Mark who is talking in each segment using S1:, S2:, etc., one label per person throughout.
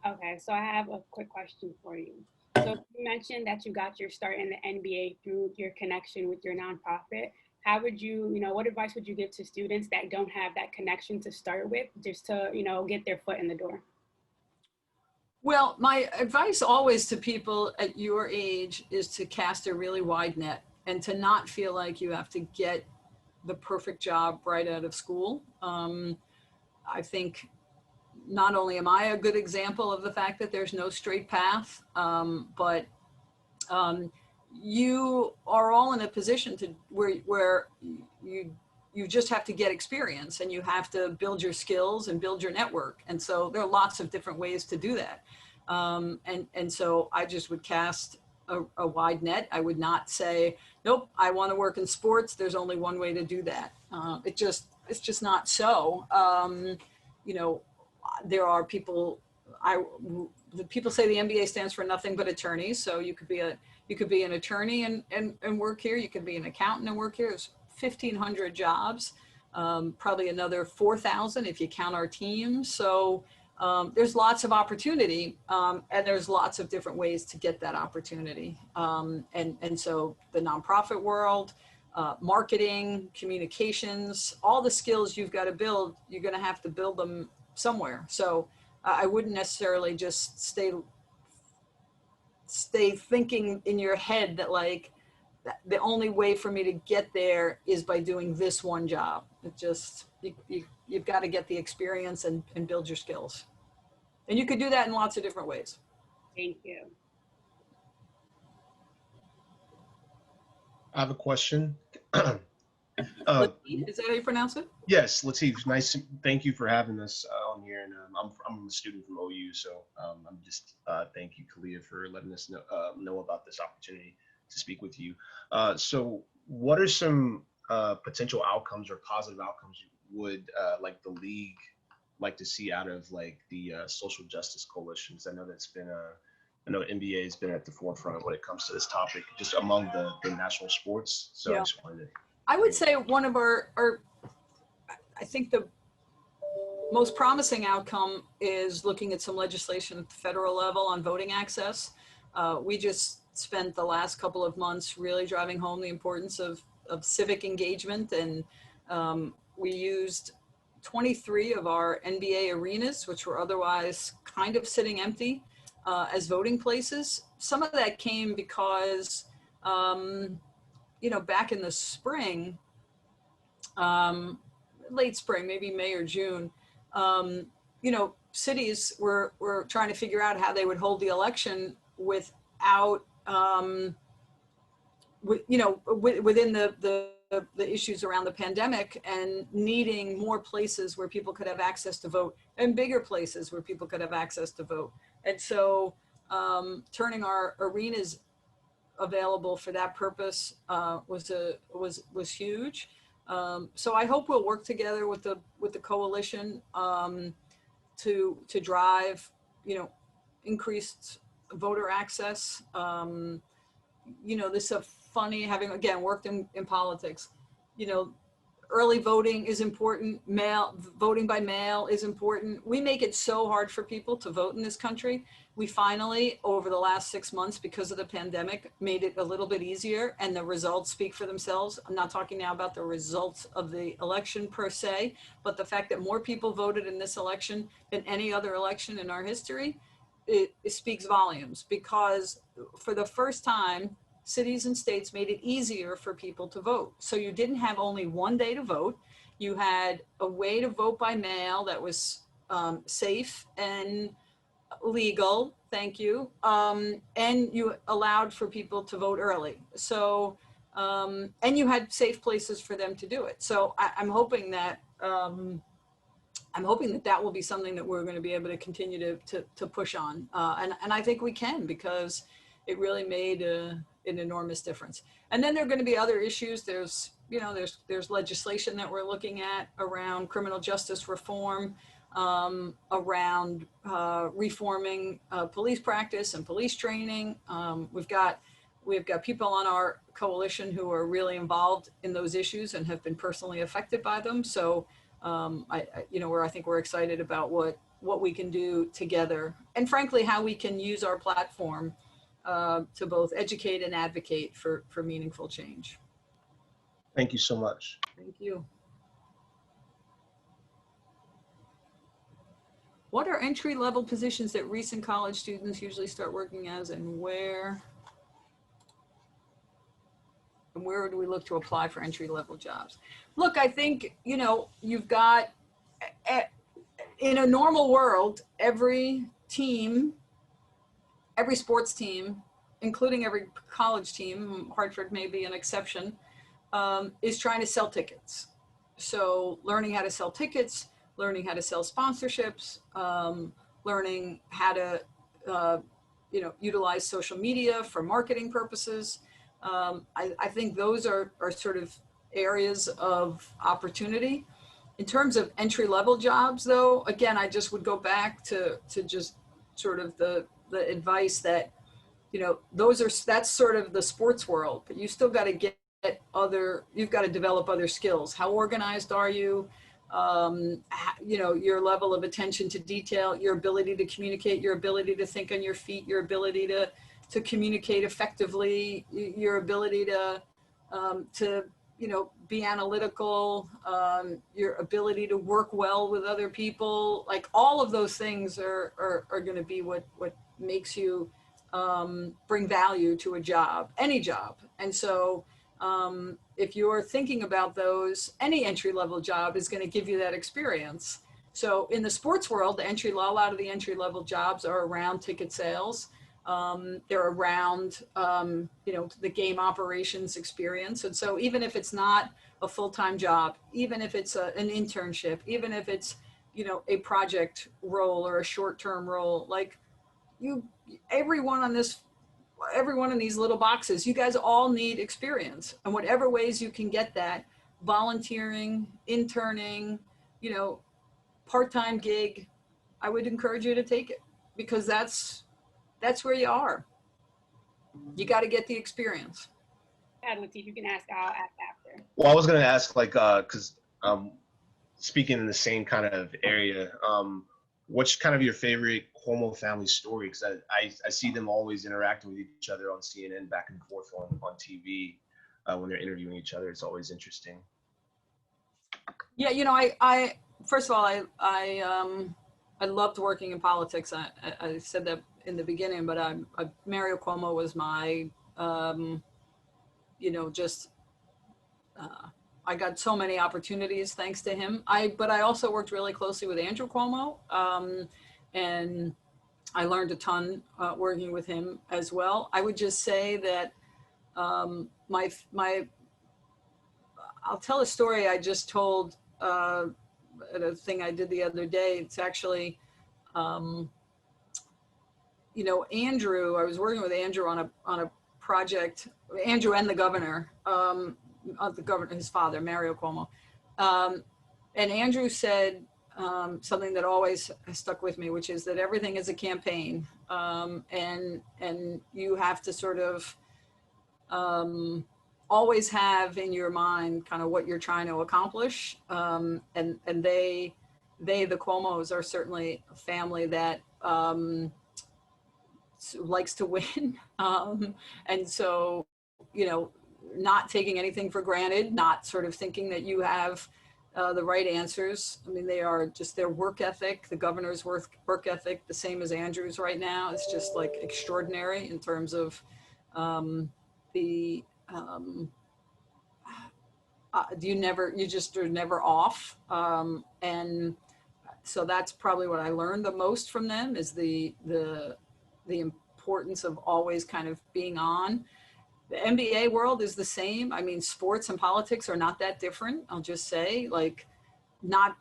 S1: Okay, so I have a quick question for you. So you mentioned that you got your start in the NBA through your connection with your nonprofit. How would you, what advice would you give to students that don't have that connection to start with, just to, get their foot in the door?
S2: Well, my advice always to people at your age is to cast a really wide net and to not feel like you have to get the perfect job right out of school. I think not only am I a good example of the fact that there's no straight path, but um, you are all in a position to where you just have to get experience and you have to build your skills and build your network. And so there are lots of different ways to do that. And so I just would cast a wide net. I would not say, nope, I want to work in sports. There's only one way to do that. It's just not so. You know, there are people, the people say the MBA stands for nothing but attorneys. So you could be an attorney and work here. You could be an accountant and work here. There's 1,500 jobs, probably another 4,000 if you count our teams. So there's lots of opportunity, and there's lots of different ways to get that opportunity. And so the nonprofit world, marketing, communications, all the skills you've got to build, you're going to have to build them somewhere. So I wouldn't necessarily just stay thinking in your head that like the only way for me to get there is by doing this one job. It just, you've got to get the experience and build your skills. And you could do that in lots of different ways.
S1: Thank you.
S3: I have a question.
S2: Is that how you pronounce it?
S3: Yes, Latif. Nice. Thank you for having us on here. And I'm a student from OU, so I'm just thank you, Kalia, for letting us know about this opportunity to speak with you. So, what are some potential outcomes or positive outcomes you would like the league like to see out of like the social justice coalitions? I know that's been I know NBA has been at the forefront when it comes to this topic, just among the national sports. So yeah. I just wanted to.
S2: I would say one of our, I think the most promising outcome is looking at some legislation at the federal level on voting access. We just spent the last couple of months really driving home the importance of civic engagement, and we used 23 of our NBA arenas, which were otherwise kind of sitting empty, as voting places. Some of that came because, back in the spring, late spring, maybe May or June, cities were trying to figure out how they would hold the election without, within the issues around the pandemic, and needing more places where people could have access to vote and bigger places where people could have access to vote. And so turning our arenas available for that purpose was huge. So I hope we'll work together with the coalition to drive, increased voter access. This is funny, having again worked in politics. Early voting is important. Voting by mail is important. We make it so hard for people to vote in this country. We finally, over the last 6 months, because of the pandemic, made it a little bit easier, and the results speak for themselves. I'm not talking now about the results of the election per se, but the fact that more people voted in this election than any other election in our history, it speaks volumes, because for the first time, cities and states made it easier for people to vote. So you didn't have only one day to vote. You had a way to vote by mail that was safe and legal, thank you, and you allowed for people to vote early. So, and you had safe places for them to do it. So I'm hoping that that will be something that we're going to be able to continue to push on, and I think we can, because it really made an enormous difference. And then there are going to be other issues. There's legislation that we're looking at around criminal justice reform, around reforming police practice and police training. We've got people on our coalition who are really involved in those issues and have been personally affected by them. So, I think we're excited about what what we can do together, and frankly, how we can use our platform to both educate and advocate for meaningful change.
S3: Thank you so much.
S2: Thank you. What are entry-level positions that recent college students usually start working as, and where? And where do we look to apply for entry-level jobs? Look, I think, you know, you've got, in a normal world, every team, every sports team, including every college team, Hartford may be an exception, is trying to sell tickets. So learning how to sell tickets, learning how to sell sponsorships, learning how to, you know, utilize social media for marketing purposes. I think those are sort of areas of opportunity. In terms of entry-level jobs, though, again, I just would go back to just sort of the advice that, you know, that's sort of the sports world, but you still got to get you've got to develop other skills. How organized are you? You know, your level of attention to detail, your ability to communicate, your ability to think on your feet, your ability to communicate effectively, your ability to you know, be analytical, your ability to work well with other people, like all of those things are going to be what makes you bring value to a job, any job. And so if you're thinking about those, any entry-level job is going to give you that experience. So in the sports world, a lot of the entry-level jobs are around ticket sales. They're around, you know, the game operations experience. And so even if it's not a full-time job, even if it's an internship, even if it's, you know, a project role or a short-term role, like every one in these little boxes, you guys all need experience. And whatever ways you can get that, volunteering, interning, you know, part-time gig, I would encourage you to take it, because that's where you are. You got to get the experience.
S1: Latif, you can ask, I'll ask after.
S3: Well, I was going to ask, like, because speaking in the same kind of area, what's kind of your favorite Cuomo family story? Because I see them always interacting with each other on CNN back and forth on TV when they're interviewing each other. It's always interesting.
S2: Yeah, you know, I first of all, I loved working in politics. I said that in the beginning, but Mario Cuomo was my, you know, just, I got so many opportunities thanks to him. But I also worked really closely with Andrew Cuomo, and I learned a ton working with him as well. I would just say that I'll tell a story I just told at a thing I did the other day. It's actually, you know, Andrew, I was working with Andrew on a project, Andrew and the governor, his father, Mario Cuomo. And Andrew said something that always has stuck with me, which is that everything is a campaign. And you have to sort of always have in your mind kind of what you're trying to accomplish. And the Cuomos are certainly a family that likes to win. And so, you know, not taking anything for granted, not sort of thinking that you have the right answers. I mean, they are just, their work ethic, the governor's work ethic, the same as Andrew's right now. It's just like extraordinary in terms of you just are never off. And so that's probably what I learned the most from them, is the importance of always kind of being on. The NBA world is the same. I mean, sports and politics are not that different. I'll just say, like, not,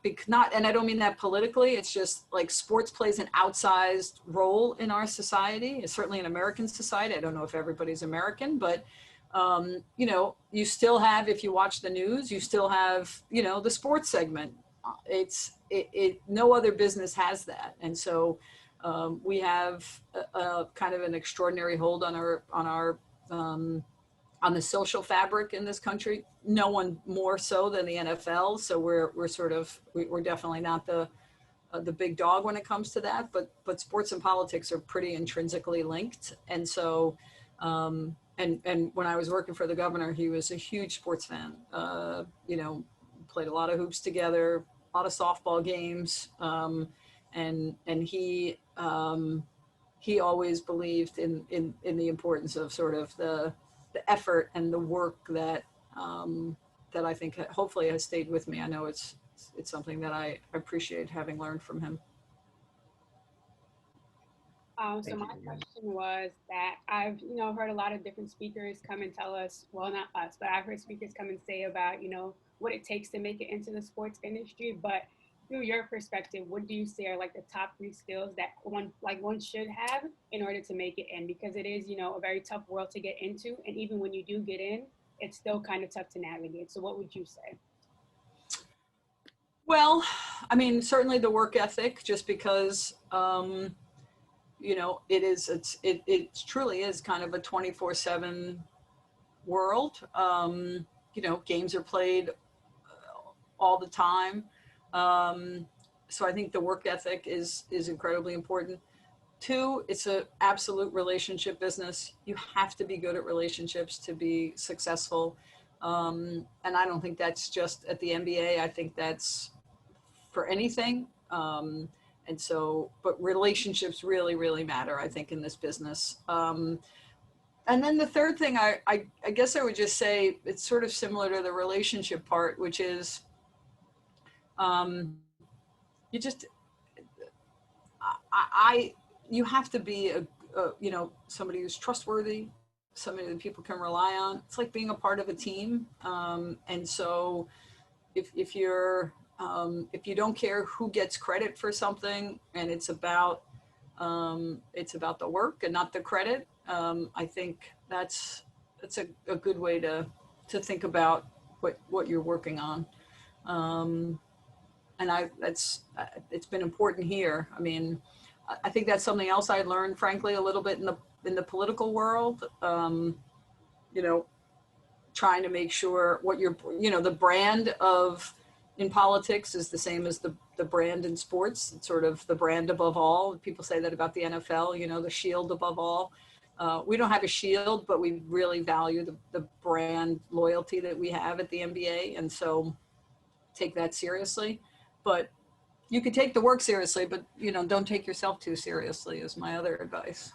S2: and I don't mean that politically. It's just like sports plays an outsized role in our society. It's certainly in American society. I don't know if everybody's American, but you know, you still have, if you watch the news, you still have, you know, the sports segment. No other business has that. And so we have a kind of an extraordinary hold on the social fabric in this country. No one more so than the NFL. So we're definitely not the the big dog when it comes to that, but sports and politics are pretty intrinsically linked. And so, and when I was working for the governor, he was a huge sports fan. You know, played a lot of hoops together, a lot of softball games, and he always believed in the importance of sort of the effort and the work that that I think hopefully has stayed with me. I know it's something that I appreciate having learned from him.
S1: So my question was that I've, heard a lot of different speakers come and tell us, well, not us, but I've heard speakers come and say about, what it takes to make it into the sports industry. But through your perspective, what do you say are like the top 3 skills that one should have in order to make it in? Because it is, a very tough world to get into. And even when you do get in, it's still kind of tough to navigate. So what would you say?
S2: Well, I mean, certainly the work ethic, just because, it truly is kind of a 24/7 world. Games are played all the time. So I think the work ethic is incredibly important. 2, it's an absolute relationship business. You have to be good at relationships to be successful. And I don't think that's just at the NBA. I think that's for anything. And so, but relationships really, really matter, I think, in this business. And then the third thing, I guess I would just say, it's sort of similar to the relationship part, which is you have to be somebody who's trustworthy, somebody that people can rely on. It's like being a part of a team. And so if you don't care who gets credit for something, and it's about the work and not the credit, I think that's a good way to think about what you're working on. And it's been important here. I mean, I think that's something else I learned, frankly, a little bit in the political world. Trying to make sure what the brand in politics is the same as the brand in sports. It's sort of the brand above all. People say that about the NFL, the shield above all. We don't have a shield, but we really value the brand loyalty that we have at the NBA. And so take that seriously. But you could take the work seriously, but don't take yourself too seriously is my other advice.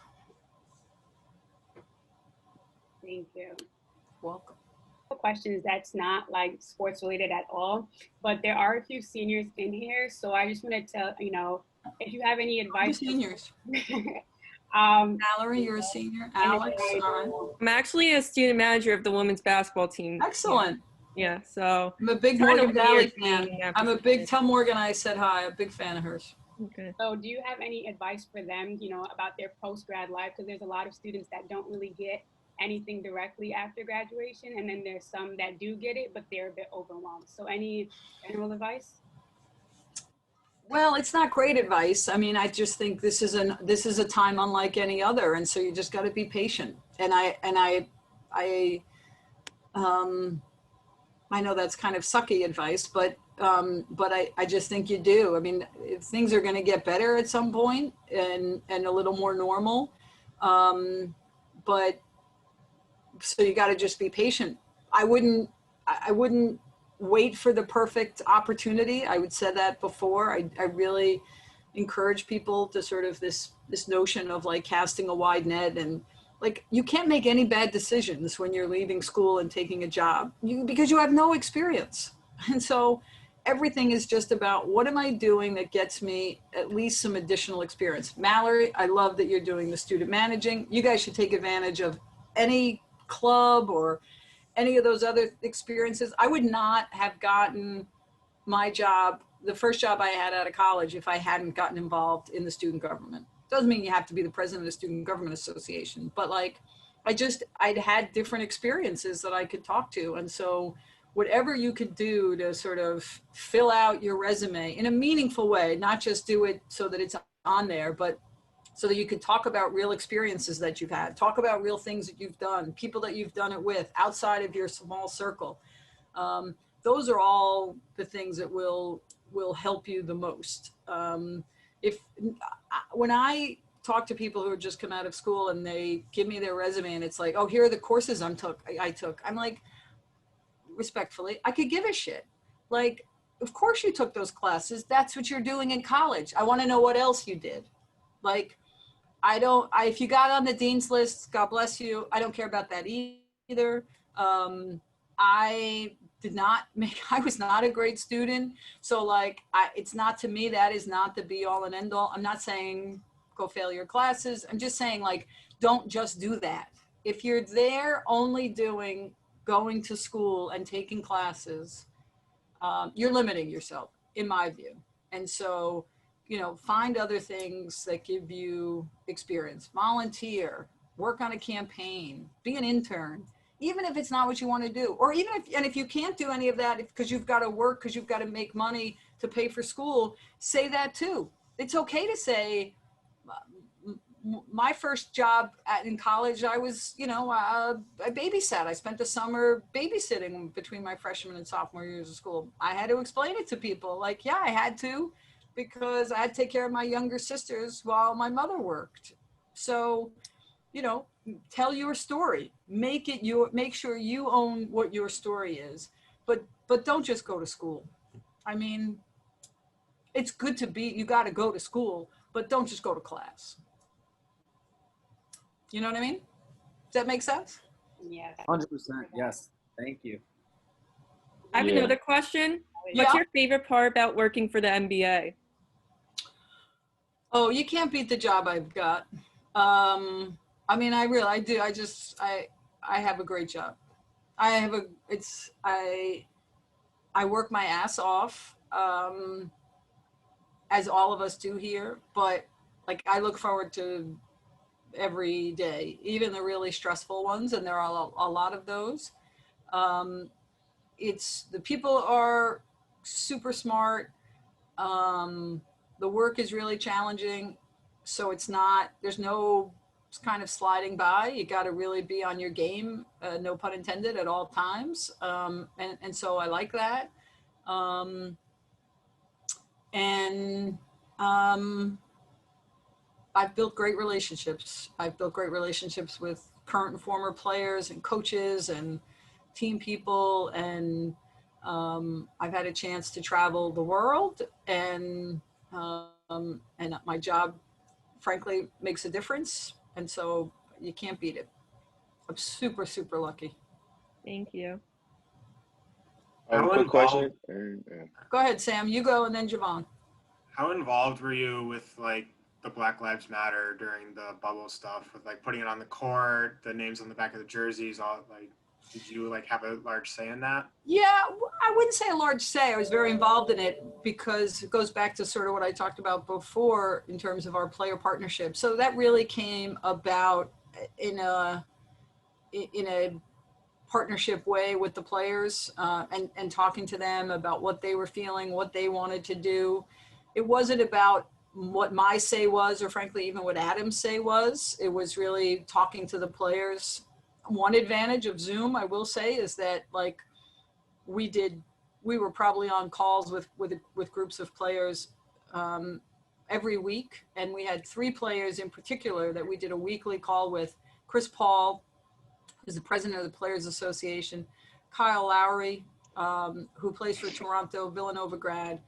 S1: Thank you.
S2: Welcome.
S1: Questions that's not like sports related at all, but there are a few seniors in here, so I just want to tell if you have any advice.
S2: Seniors. Mallory, you're a senior. Alex,
S4: I'm actually a student manager of the women's basketball team.
S2: Excellent.
S4: Yeah, so
S2: I'm a big Morgan Valley fan. I'm a big, tell Morgan I said hi, a big fan of hers.
S4: Okay.
S1: So do you have any advice for them, about their post-grad life? Because there's a lot of students that don't really get anything directly after graduation, and then there's some that do get it, but they're a bit overwhelmed. So any general advice?
S2: Well, it's not great advice. I mean, I just think this is a time unlike any other, and so you just got to be patient. And I know that's kind of sucky advice, but I just think you do. I mean, things are going to get better at some point and a little more normal, but so you got to just be patient. I wouldn't wait for the perfect opportunity. I would say that before. I really encourage people to sort of this notion of like casting a wide net, and like you can't make any bad decisions when you're leaving school and taking a job because you have no experience. And so everything is just about what am I doing that gets me at least some additional experience. Mallory, I love that you're doing the student managing. You guys should take advantage of any club or any of those other experiences. I would not have gotten my job, the first job I had out of college, if I hadn't gotten involved in the student government. Doesn't mean you have to be the president of the Student Government Association, but like, I'd had different experiences that I could talk to. And so whatever you could do to sort of fill out your resume in a meaningful way, not just do it so that it's on there, but so that you can talk about real experiences that you've had, talk about real things that you've done, people that you've done it with outside of your small circle. Those are all the things that will will help you the most. If when I talk to people who have just come out of school and they give me their resume and it's like, oh, here are the courses I took. I'm like, respectfully, I could give a shit. Like, of course you took those classes. That's what you're doing in college. I want to know what else you did. Like, if you got on the dean's list, God bless you. I don't care about that either. I did not make, I was not a great student. So like, it's not, to me, that is not the be all and end all. I'm not saying go fail your classes. I'm just saying, like, don't just do that. If you're there only going to school and taking classes, you're limiting yourself, in my view. And so, find other things that give you experience. Volunteer, work on a campaign, be an intern, even if it's not what you want to do. Or even if you can't do any of that because you've got to work, because you've got to make money to pay for school, say that too. It's okay to say, my first job in college, I was, I babysat. I spent the summer babysitting between my freshman and sophomore years of school. I had to explain it to people. Like, yeah, I had to, because I had to take care of my younger sisters while my mother worked. So, tell your story. Make sure you own what your story is. But don't just go to school. I mean, it's good you got to go to school, but don't just go to class. You know what I mean? Does that make sense?
S1: Yes.
S5: 100%. Yes. Thank you.
S4: I have another question.
S2: Yeah.
S4: What's your favorite part about working for the MBA?
S2: Oh, you can't beat the job I've got. I mean, I do. I have a great job. I work my ass off, as all of us do here, but like, I look forward to every day, even the really stressful ones, and there are a lot of those. The people are super smart. The work is really challenging, so there's no kind of sliding by. You got to really be on your game, no pun intended, at all times. And so I like that. I've built great relationships. I've built great relationships with current and former players and coaches and team people. And I've had a chance to travel the world, and my job, frankly, makes a difference. And so you can't beat it. I'm super, super lucky.
S4: Thank you.
S6: Quick question.
S2: Go ahead, Sam. You go, and then Javon.
S6: How involved were you with like the Black Lives Matter during the bubble stuff, with like putting it on the court, the names on the back of the jerseys, all like? Did you like have a large say in that?
S2: Yeah, I wouldn't say a large say. I was very involved in it, because it goes back to sort of what I talked about before in terms of our player partnership. So that really came about in a partnership way with the players, and talking to them about what they were feeling, what they wanted to do. It wasn't about what my say was, or frankly, even what Adam's say was. It was really talking to the players. One advantage of Zoom, I will say, is that like we were probably on calls with groups of players every week. And we had 3 players in particular that we did a weekly call with: Chris Paul, who's the president of the Players Association; Kyle Lowry, who plays for Toronto, Villanova grad.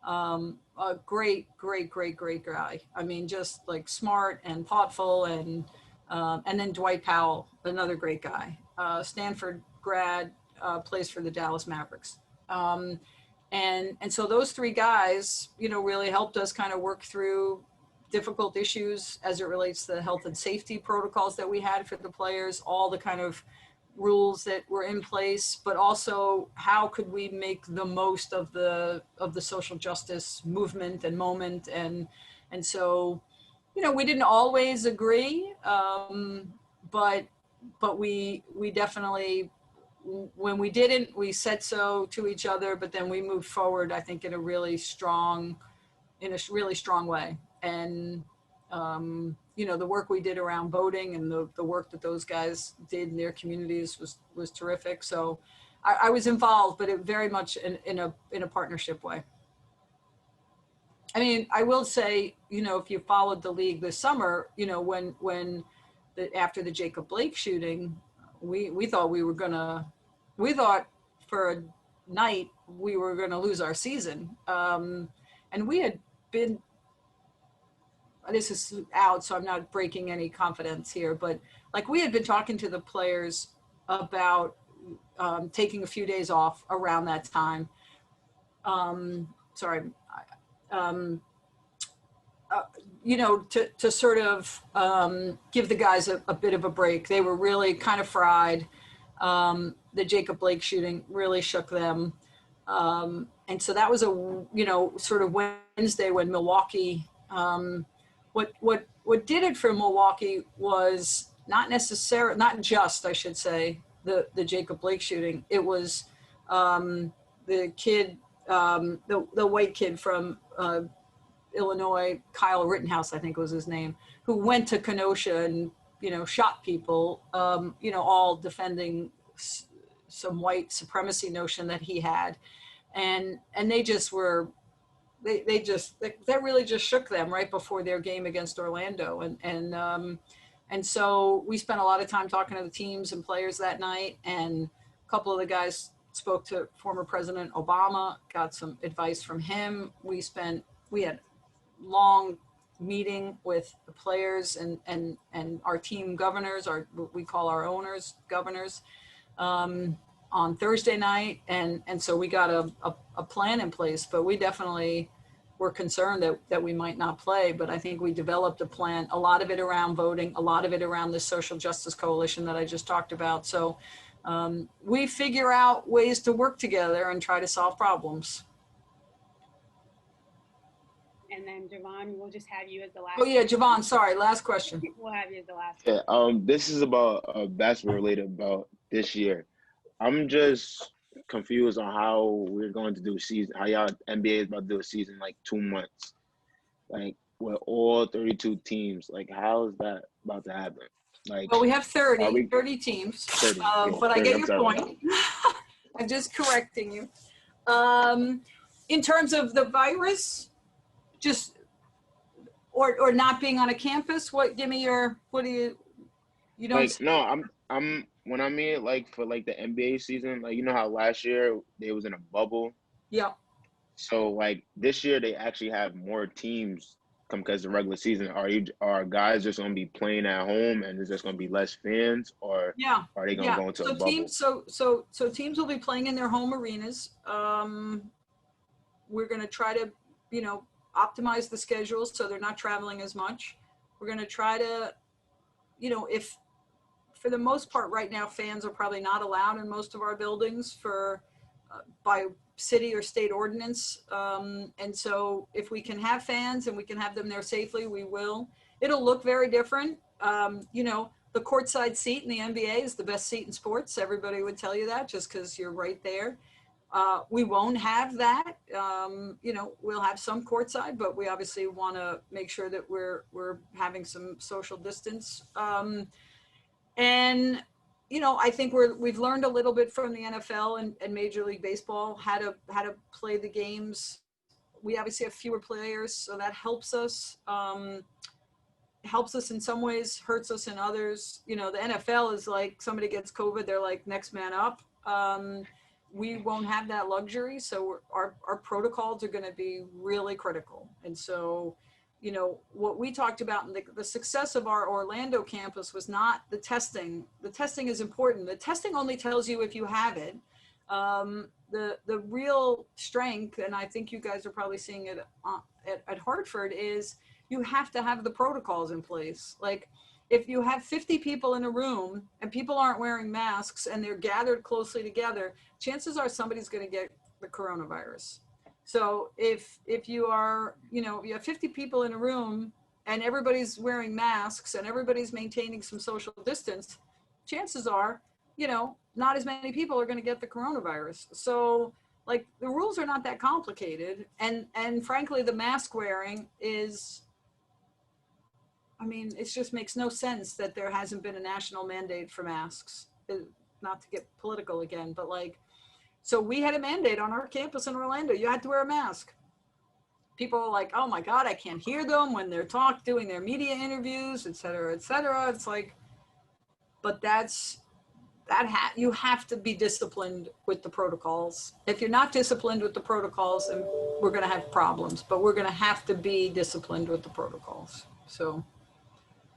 S2: A great guy. I mean, just like smart and thoughtful, and then Dwight Powell, another great guy, Stanford grad, plays for the Dallas Mavericks. And so those 3 guys, really helped us kind of work through difficult issues as it relates to the health and safety protocols that we had for the players, all the kind of rules that were in place, but also how could we make the most of the social justice movement and moment. And so, we didn't always agree, but we definitely, when we didn't, we said so to each other, but then we moved forward, I think, in a really strong way. And the work we did around voting, and the work that those guys did in their communities was terrific. So I was involved, but it very much in a partnership way. I mean, I will say, if you followed the league this summer, after the Jacob Blake shooting, we thought we thought for a night we were gonna lose our season. And we had been, this is out, so I'm not breaking any confidence here, but like we had been talking to the players about taking a few days off around that time. Sorry. To sort of give the guys a bit of a break. They were really kind of fried. The Jacob Blake shooting really shook them. And so that was sort of Wednesday when Milwaukee, what did it for Milwaukee was not just, I should say, the Jacob Blake shooting. It was the kid, the white kid from Illinois, Kyle Rittenhouse, I think was his name, who went to Kenosha and, shot people, all defending some white supremacy notion that he had. And they just were, that really just shook them right before their game against Orlando. And so we spent a lot of time talking to the teams and players that night. And a couple of the guys spoke to former President Obama, got some advice from him. We had long meeting with the players and our team governors, what we call our owners, governors, on Thursday night. And so we got a plan in place, but we definitely were concerned that we might not play. But I think we developed a plan, a lot of it around voting, a lot of it around the social justice coalition that I just talked about. So we figure out ways to work together and try to solve problems.
S1: And then Javon, we'll just have you as the last.
S2: Oh yeah, Javon, sorry, last question.
S1: We'll have you as the last.
S7: Yeah, this is about basketball related about this year. I'm just confused on how we're going to do a season, how y'all NBA is about to do a season like 2 months. Like with all 32 teams. Like how is that about to happen? Like,
S2: well, we have 30 teams,
S7: 30,
S2: but I get your
S7: sorry.
S2: point. I'm just correcting you. In terms of the virus, just or not being on a campus, what do you don't
S7: like no, I'm when I mean like for like the NBA season, like how last year they was in a bubble.
S2: Yeah.
S7: So like this year they actually have more teams come because the regular season. Are guys just gonna be playing at home and there's just gonna be less fans, or are they gonna go into a bubble?
S2: So teams will be playing in their home arenas. We're gonna try to, optimize the schedules so they're not traveling as much. We're gonna try to, if for the most part right now, fans are probably not allowed in most of our buildings by city or state ordinance. And so if we can have fans and we can have them there safely, we will. It'll look very different. The courtside seat in the NBA is the best seat in sports. Everybody would tell you that just because you're right there. We won't have that. We'll have some courtside, but we obviously want to make sure that we're having some social distance. And I think we've learned a little bit from the NFL and Major League Baseball how to play the games. We obviously have fewer players, so that helps us. Helps us in some ways, hurts us in others. The NFL is like somebody gets COVID, they're like next man up. We won't have that luxury, so our protocols are going to be really critical. And so, what we talked about in the success of our Orlando campus was not the testing. The testing is important. The testing only tells you if you have it. The real strength, and I think you guys are probably seeing it at Hartford, is you have to have the protocols in place. Like if you have 50 people in a room and people aren't wearing masks and they're gathered closely together, chances are somebody's going to get the coronavirus. So if you are, you have 50 people in a room and everybody's wearing masks and everybody's maintaining some social distance, chances are, not as many people are going to get the coronavirus. So like the rules are not that complicated. And frankly, the mask wearing is, it just makes no sense that there hasn't been a national mandate for masks. Not to get political again, but so we had a mandate on our campus in Orlando. You had to wear a mask. people are like, oh my God, I can't hear them when they're doing their media interviews, et cetera, et cetera. It's like, but you have to be disciplined with the protocols. If you're not disciplined with the protocols, then we're going to have problems, but we're going to have to be disciplined with the protocols. So